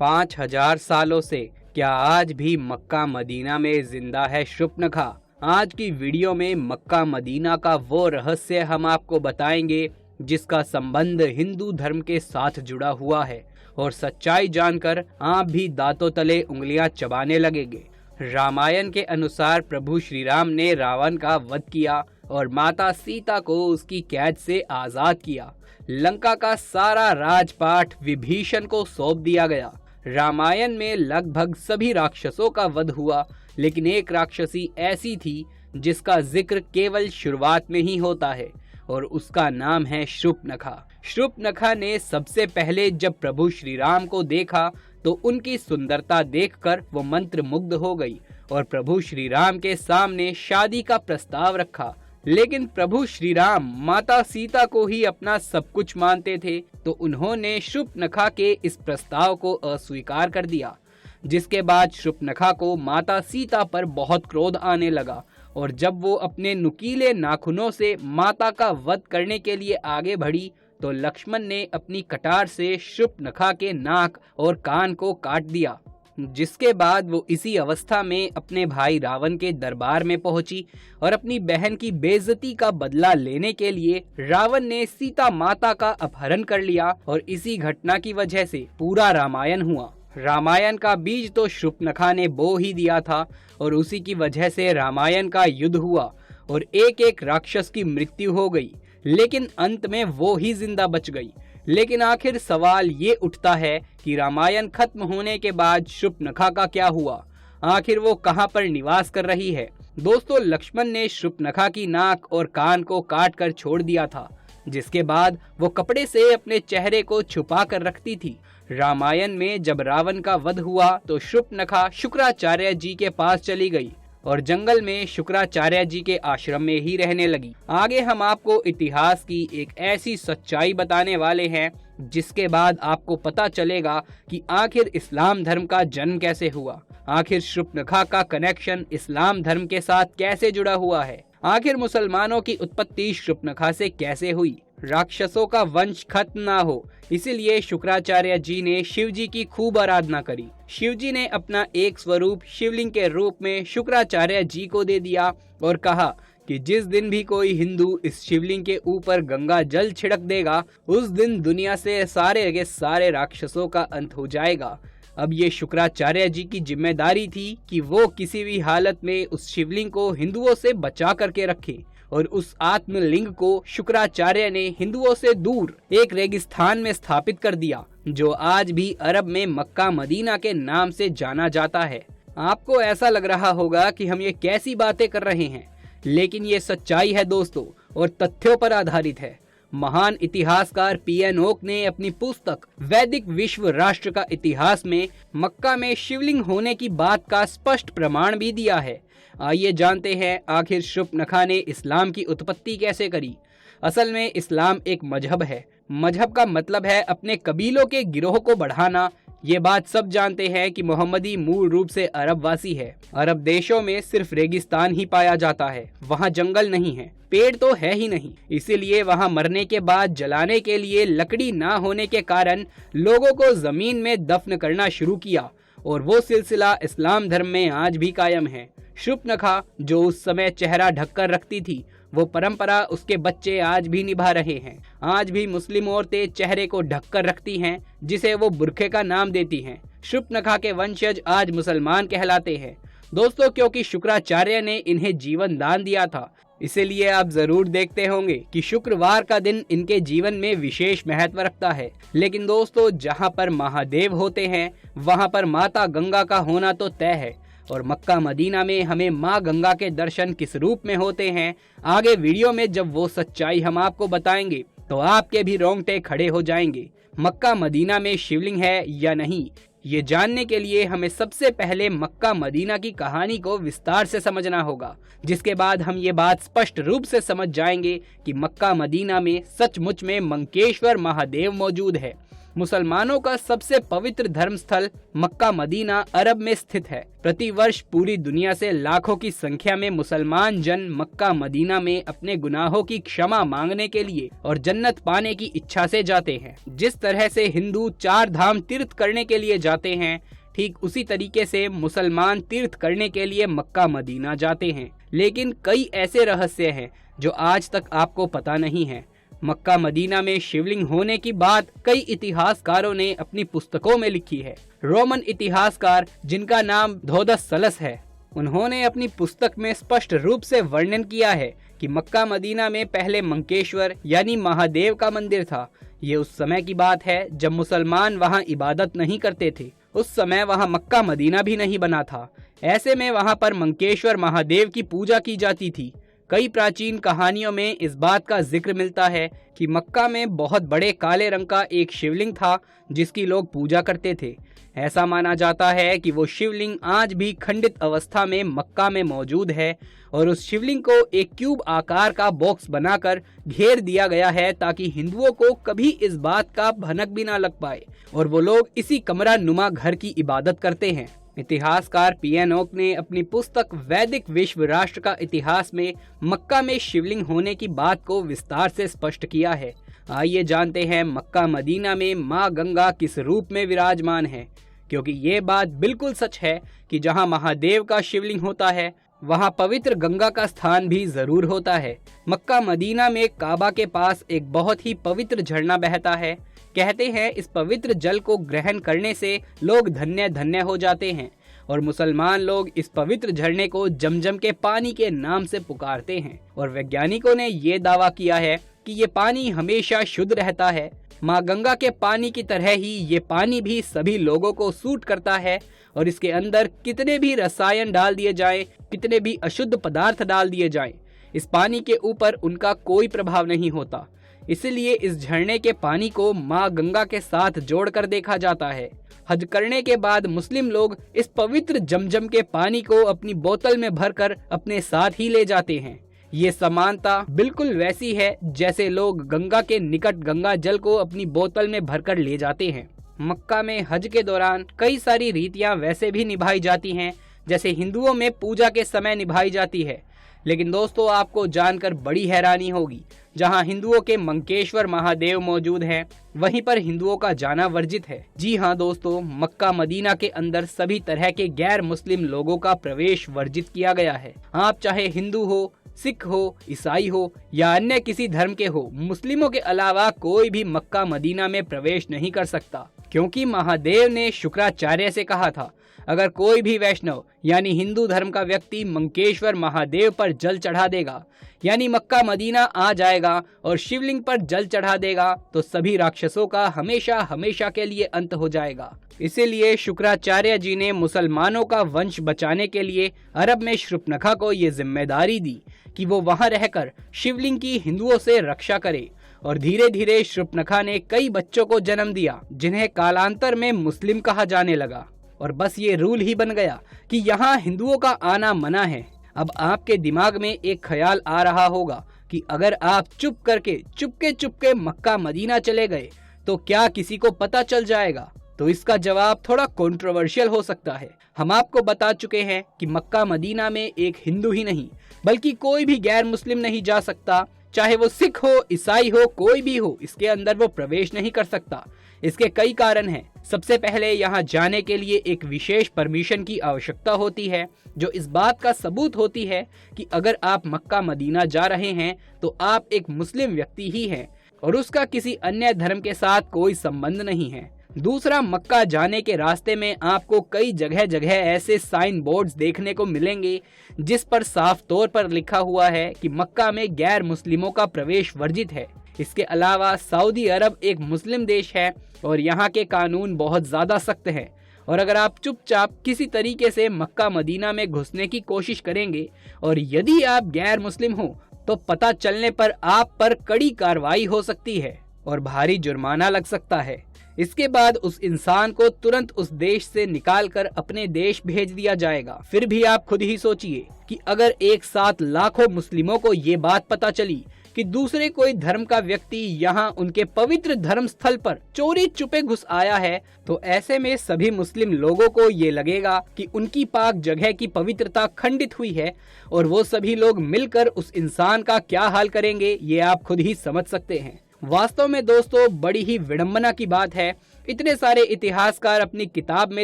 5000 सालों से क्या आज भी मक्का मदीना में जिंदा है शूर्पणखा? आज की वीडियो में मक्का मदीना का वो रहस्य हम आपको बताएंगे जिसका संबंध हिंदू धर्म के साथ जुड़ा हुआ है, और सच्चाई जानकर आप भी दांतों तले उंगलियां चबाने लगेंगे। रामायण के अनुसार प्रभु श्री राम ने रावण का वध किया और माता सीता को उसकी कैद से आजाद किया। लंका का सारा राजपाट विभीषण को सौंप दिया गया। रामायण में लगभग सभी राक्षसों का वध हुआ, लेकिन एक राक्षसी ऐसी थी जिसका जिक्र केवल शुरुआत में ही होता है, और उसका नाम है शूर्पणखा। शूर्पणखा ने सबसे पहले जब प्रभु श्री राम को देखा तो उनकी सुंदरता देखकर वो मंत्र मुग्ध हो गई और प्रभु श्री राम के सामने शादी का प्रस्ताव रखा। लेकिन प्रभु श्री राम माता सीता को ही अपना सब कुछ मानते थे, तो उन्होंने शूर्पणखा के इस प्रस्ताव को अस्वीकार कर दिया। जिसके बाद शूर्पणखा को माता सीता पर बहुत क्रोध आने लगा, और जब वो अपने नुकीले नाखूनों से माता का वध करने के लिए आगे बढ़ी तो लक्ष्मण ने अपनी कटार से शूर्पणखा के नाक और कान को काट दिया। जिसके बाद वो इसी अवस्था में अपने भाई रावण के दरबार में पहुंची और अपनी बहन की बेइज्जती का बदला लेने के लिए रावण ने सीता माता का अपहरण कर लिया, और इसी घटना की वजह से पूरा रामायण हुआ। रामायण का बीज तो शूर्पणखा ने बो ही दिया था, और उसी की वजह से रामायण का युद्ध हुआ और एक एक राक्षस की मृत्यु हो गई, लेकिन अंत में वो ही जिंदा बच गई। लेकिन आखिर सवाल ये उठता है कि रामायण खत्म होने के बाद शूर्पणखा का क्या हुआ? आखिर वो कहाँ पर निवास कर रही है? दोस्तों, लक्ष्मण ने शूर्पणखा की नाक और कान को काट कर छोड़ दिया था, जिसके बाद वो कपड़े से अपने चेहरे को छुपा कर रखती थी। रामायण में जब रावण का वध हुआ तो शूर्पणखा शुक्राचार्य जी के पास चली गई और जंगल में शुक्राचार्य जी के आश्रम में ही रहने लगी। आगे हम आपको इतिहास की एक ऐसी सच्चाई बताने वाले हैं जिसके बाद आपको पता चलेगा कि आखिर इस्लाम धर्म का जन्म कैसे हुआ। आखिर शूर्पणखा का कनेक्शन इस्लाम धर्म के साथ कैसे जुड़ा हुआ है। आखिर मुसलमानों की उत्पत्ति शूर्पणखा से कैसे हुई। राक्षसों का वंश खत्म ना हो, इसीलिए शुक्राचार्य जी ने शिव जी की खूब आराधना करी। शिव जी ने अपना एक स्वरूप शिवलिंग के रूप में शुक्राचार्य जी को दे दिया और कहा कि जिस दिन भी कोई हिंदू इस शिवलिंग के ऊपर गंगा जल छिड़क देगा, उस दिन दुनिया से सारे के सारे राक्षसों का अंत हो जाएगा। अब ये शुक्राचार्य जी की जिम्मेदारी थी कि वो किसी भी हालत में उस शिवलिंग को हिंदुओं से बचा करके रखे, और उस आत्मलिंग को शुक्राचार्य ने हिंदुओं से दूर एक रेगिस्तान में स्थापित कर दिया, जो आज भी अरब में मक्का मदीना के नाम से जाना जाता है। आपको ऐसा लग रहा होगा कि हम ये कैसी बातें कर रहे हैं, लेकिन ये सच्चाई है दोस्तों, और तथ्यों पर आधारित है। महान इतिहासकार पीएन ओक ने अपनी पुस्तक वैदिक विश्व राष्ट्र का इतिहास में मक्का में शिवलिंग होने की बात का स्पष्ट प्रमाण भी दिया है। आइए जानते हैं आखिर शूर्पणखा ने इस्लाम की उत्पत्ति कैसे करी। असल में इस्लाम एक मजहब है। मजहब का मतलब है अपने कबीलों के गिरोह को बढ़ाना। ये बात सब जानते हैं कि मोहम्मदी मूल रूप से अरब वासी है। अरब देशों में सिर्फ रेगिस्तान ही पाया जाता है, वहाँ जंगल नहीं है, पेड़ तो है ही नहीं। इसीलिए वहाँ मरने के बाद जलाने के लिए लकड़ी ना होने के कारण लोगों को जमीन में दफन करना शुरू किया, और वो सिलसिला इस्लाम धर्म में आज भी कायम है। शूर्पणखा जो उस समय चेहरा ढककर रखती थी, वो परंपरा उसके बच्चे आज भी निभा रहे हैं। आज भी मुस्लिम औरतें चेहरे को ढककर रखती हैं, जिसे वो बुरखे का नाम देती हैं। शूर्पणखा के वंशज आज मुसलमान कहलाते हैं दोस्तों, क्योंकि शुक्राचार्य ने इन्हें जीवन दान दिया था। इसीलिए आप जरूर देखते होंगे कि शुक्रवार का दिन इनके जीवन में विशेष महत्व रखता है। लेकिन दोस्तों, जहाँ पर महादेव होते हैं वहाँ पर माता गंगा का होना तो तय है, और मक्का मदीना में हमें माँ गंगा के दर्शन किस रूप में होते हैं, आगे वीडियो में जब वो सच्चाई हम आपको बताएंगे तो आपके भी रोंगटे खड़े हो जाएंगे। मक्का मदीना में शिवलिंग है या नहीं, ये जानने के लिए हमें सबसे पहले मक्का मदीना की कहानी को विस्तार से समझना होगा, जिसके बाद हम ये बात स्पष्ट रूप से समझ जाएंगे कि मक्का मदीना में सचमुच में मंकेश्वर महादेव मौजूद है। मुसलमानों का सबसे पवित्र धर्म स्थल मक्का मदीना अरब में स्थित है। प्रतिवर्ष पूरी दुनिया से लाखों की संख्या में मुसलमान जन मक्का मदीना में अपने गुनाहों की क्षमा मांगने के लिए और जन्नत पाने की इच्छा से जाते हैं। जिस तरह से हिंदू 4 धाम तीर्थ करने के लिए जाते हैं, ठीक उसी तरीके से मुसलमान तीर्थ करने के लिए मक्का मदीना जाते हैं। लेकिन कई ऐसे रहस्य हैं जो आज तक आपको पता नहीं है। मक्का मदीना में शिवलिंग होने की बात कई इतिहासकारों ने अपनी पुस्तकों में लिखी है। रोमन इतिहासकार जिनका नाम थोदस सलस है, उन्होंने अपनी पुस्तक में स्पष्ट रूप से वर्णन किया है कि मक्का मदीना में पहले मंकेश्वर यानी महादेव का मंदिर था। ये उस समय की बात है जब मुसलमान वहाँ इबादत नहीं करते थे। उस समय वहाँ मक्का मदीना भी नहीं बना था। ऐसे में वहाँ पर मंकेश्वर महादेव की पूजा की जाती थी। कई प्राचीन कहानियों में इस बात का जिक्र मिलता है कि मक्का में बहुत बड़े काले रंग का एक शिवलिंग था जिसकी लोग पूजा करते थे। ऐसा माना जाता है कि वो शिवलिंग आज भी खंडित अवस्था में मक्का में मौजूद है और उस शिवलिंग को एक क्यूब आकार का बॉक्स बनाकर घेर दिया गया है ताकि हिंदुओं को कभी इस बात का भनक भी ना लग पाए और वो लोग इसी कमरा नुमा घर की इबादत करते हैं। इतिहासकार पी.एन. ओक ने अपनी पुस्तक वैदिक विश्व राष्ट्र का इतिहास में मक्का में शिवलिंग होने की बात को विस्तार से स्पष्ट किया है। आइए जानते हैं मक्का मदीना में माँ गंगा किस रूप में विराजमान है, क्योंकि ये बात बिल्कुल सच है कि जहाँ महादेव का शिवलिंग होता है वहाँ पवित्र गंगा का स्थान भी जरूर होता है। मक्का मदीना में काबा के पास एक बहुत ही पवित्र झरना बहता है। कहते हैं इस पवित्र जल को ग्रहण करने से लोग धन्य धन्य हो जाते हैं और मुसलमान लोग इस पवित्र झरने को जमजम के पानी के नाम से पुकारते हैं। और वैज्ञानिकों ने ये दावा किया है कि ये पानी हमेशा शुद्ध रहता है। माँ गंगा के पानी की तरह ही ये पानी भी सभी लोगों को सूट करता है और इसके अंदर कितने भी रसायन डाल दिए जाएं, कितने भी अशुद्ध पदार्थ डाल दिए जाएं, इस पानी के ऊपर उनका कोई प्रभाव नहीं होता। इसलिए इस झरने के पानी को माँ गंगा के साथ जोड़कर देखा जाता है। हज करने के बाद मुस्लिम लोग इस पवित्र जमजम के पानी को अपनी बोतल में भरकर अपने साथ ही ले जाते हैं। ये समानता बिल्कुल वैसी है जैसे लोग गंगा के निकट गंगा जल को अपनी बोतल में भरकर ले जाते हैं। मक्का में हज के दौरान कई सारी रीतियां वैसे भी निभाई जाती हैं जैसे हिंदुओं में पूजा के समय निभाई जाती है। लेकिन दोस्तों, आपको जानकर बड़ी हैरानी होगी, जहां हिंदुओं के मंकेश्वर महादेव मौजूद हैं, वहीं पर हिंदुओं का जाना वर्जित है। जी हां दोस्तों, मक्का मदीना के अंदर सभी तरह के गैर मुस्लिम लोगों का प्रवेश वर्जित किया गया है। आप चाहे हिंदू हो, सिख हो, ईसाई हो या अन्य किसी धर्म के हो, मुस्लिमों के अलावा कोई भी मक्का मदीना में प्रवेश नहीं कर सकता, क्योंकि महादेव ने शुक्राचार्य से कहा था, अगर कोई भी वैष्णव यानी हिंदू धर्म का व्यक्ति मंकेश्वर महादेव पर जल चढ़ा देगा, यानी मक्का मदीना आ जाएगा और शिवलिंग पर जल चढ़ा देगा, तो सभी राक्षसों का हमेशा हमेशा के लिए अंत हो जाएगा। इसीलिए शुक्राचार्य जी ने मुसलमानों का वंश बचाने के लिए अरब में शूर्पणखा को ये जिम्मेदारी दी कि वो वहां रहकर शिवलिंग की हिंदुओं से रक्षा करे। और धीरे धीरे शूर्पणखा ने कई बच्चों को जन्म दिया जिन्हें कालांतर में मुस्लिम कहा जाने लगा। और बस ये रूल ही बन गया कि यहाँ हिंदुओं का आना मना है। अब आपके दिमाग में एक ख्याल आ रहा होगा कि अगर आप चुपके मक्का मदीना चले गए तो क्या किसी को पता चल जाएगा? तो इसका जवाब थोड़ा कंट्रोवर्शियल हो सकता है। हम आपको बता चुके हैं कि मक्का मदीना में एक हिंदू ही नहीं बल्कि कोई भी गैर मुस्लिम नहीं जा सकता, चाहे वो सिख हो, ईसाई हो, कोई भी हो, इसके अंदर वो प्रवेश नहीं कर सकता। इसके कई कारण हैं। सबसे पहले यहाँ जाने के लिए एक विशेष परमिशन की आवश्यकता होती है, जो इस बात का सबूत होती है कि अगर आप मक्का मदीना जा रहे हैं तो आप एक मुस्लिम व्यक्ति ही हैं और उसका किसी अन्य धर्म के साथ कोई संबंध नहीं है। दूसरा, मक्का जाने के रास्ते में आपको कई जगह जगह ऐसे साइन बोर्ड्स देखने को मिलेंगे जिस पर साफ तौर पर लिखा हुआ है कि मक्का में गैर मुस्लिमों का प्रवेश वर्जित है। इसके अलावा सऊदी अरब एक मुस्लिम देश है और यहाँ के कानून बहुत ज्यादा सख्त हैं और अगर आप चुपचाप किसी तरीके से मक्का मदीना में घुसने की कोशिश करेंगे और यदि आप गैर मुस्लिम हो तो पता चलने पर आप पर कड़ी कार्रवाई हो सकती है और भारी जुर्माना लग सकता है। इसके बाद उस इंसान को तुरंत उस देश से निकालकर अपने देश भेज दिया जाएगा। फिर भी आप खुद ही सोचिए कि अगर एक साथ लाखों मुस्लिमों को ये बात पता चली कि कि दूसरे कोई धर्म का व्यक्ति यहाँ उनके पवित्र धर्म स्थल पर चोरी चुपे घुस आया है, तो ऐसे में सभी मुस्लिम लोगों को ये लगेगा कि उनकी पाक जगह की पवित्रता खंडित हुई है और वो सभी लोग मिलकर उस इंसान का क्या हाल करेंगे, ये आप खुद ही समझ सकते हैं। वास्तव में दोस्तों बड़ी ही विडंबना की बात है, इतने सारे इतिहासकार अपनी किताब में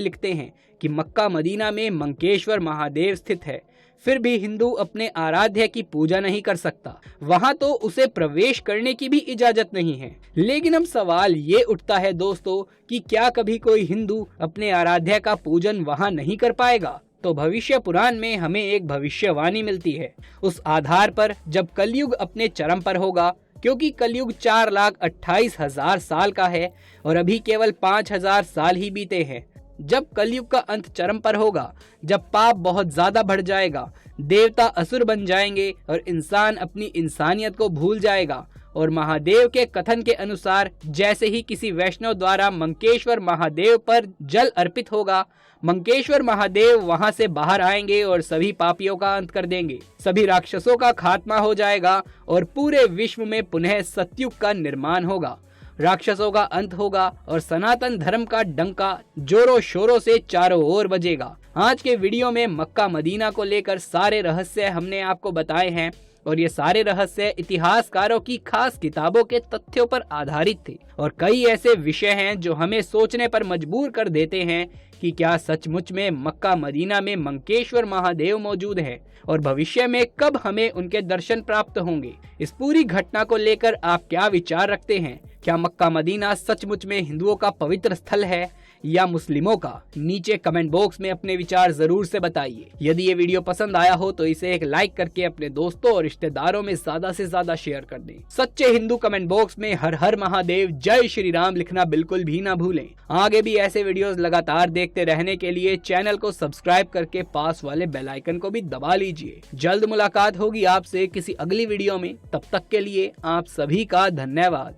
लिखते हैं कि मक्का मदीना में मंकेश्वर महादेव स्थित है, फिर भी हिंदू अपने आराध्य की पूजा नहीं कर सकता, वहां तो उसे प्रवेश करने की भी इजाजत नहीं है। लेकिन अब सवाल ये उठता है दोस्तों कि क्या कभी कोई हिंदू अपने आराध्य का पूजन वहां नहीं कर पाएगा? तो भविष्य पुराण में हमें एक भविष्यवाणी मिलती है। उस आधार पर जब कलयुग अपने चरम पर होगा, क्योंकि कलयुग 4,28,000 साल का है और अभी केवल 5,000 साल ही बीते हैं। जब कलयुग का अंत चरम पर होगा, जब पाप बहुत ज्यादा बढ़ जाएगा, देवता असुर बन जाएंगे और इंसान अपनी इंसानियत को भूल जाएगा और महादेव के कथन के अनुसार जैसे ही किसी वैष्णव द्वारा मंकेश्वर महादेव पर जल अर्पित होगा, मंकेश्वर महादेव वहां से बाहर आएंगे और सभी पापियों का अंत कर देंगे। सभी राक्षसों का खात्मा हो जाएगा और पूरे विश्व में पुनः सतयुग का निर्माण होगा। राक्षसों का अंत होगा और सनातन धर्म का डंका जोरों शोरों से चारों ओर बजेगा। आज के वीडियो में मक्का मदीना को लेकर सारे रहस्य हमने आपको बताए हैं और ये सारे रहस्य इतिहासकारों की खास किताबों के तथ्यों पर आधारित थे और कई ऐसे विषय हैं जो हमें सोचने पर मजबूर कर देते हैं कि क्या सचमुच में मक्का मदीना में मंकेश्वर महादेव मौजूद है और भविष्य में कब हमें उनके दर्शन प्राप्त होंगे। इस पूरी घटना को लेकर आप क्या विचार रखते हैं? क्या मक्का मदीना सचमुच में हिंदुओं का पवित्र स्थल है या मुस्लिमों का? नीचे कमेंट बॉक्स में अपने विचार जरूर से बताइए। यदि ये वीडियो पसंद आया हो तो इसे एक लाइक करके अपने दोस्तों और रिश्तेदारों में ज्यादा से ज्यादा शेयर कर दें। सच्चे हिंदू कमेंट बॉक्स में हर हर महादेव, जय श्री राम लिखना बिल्कुल भी ना भूलें। आगे भी ऐसे वीडियोस लगातार देखते रहने के लिए चैनल को सब्सक्राइब करके पास वाले बेल आइकन को भी दबा लीजिए। जल्द मुलाकात होगी आपसे किसी अगली वीडियो में, तब तक के लिए आप सभी का धन्यवाद।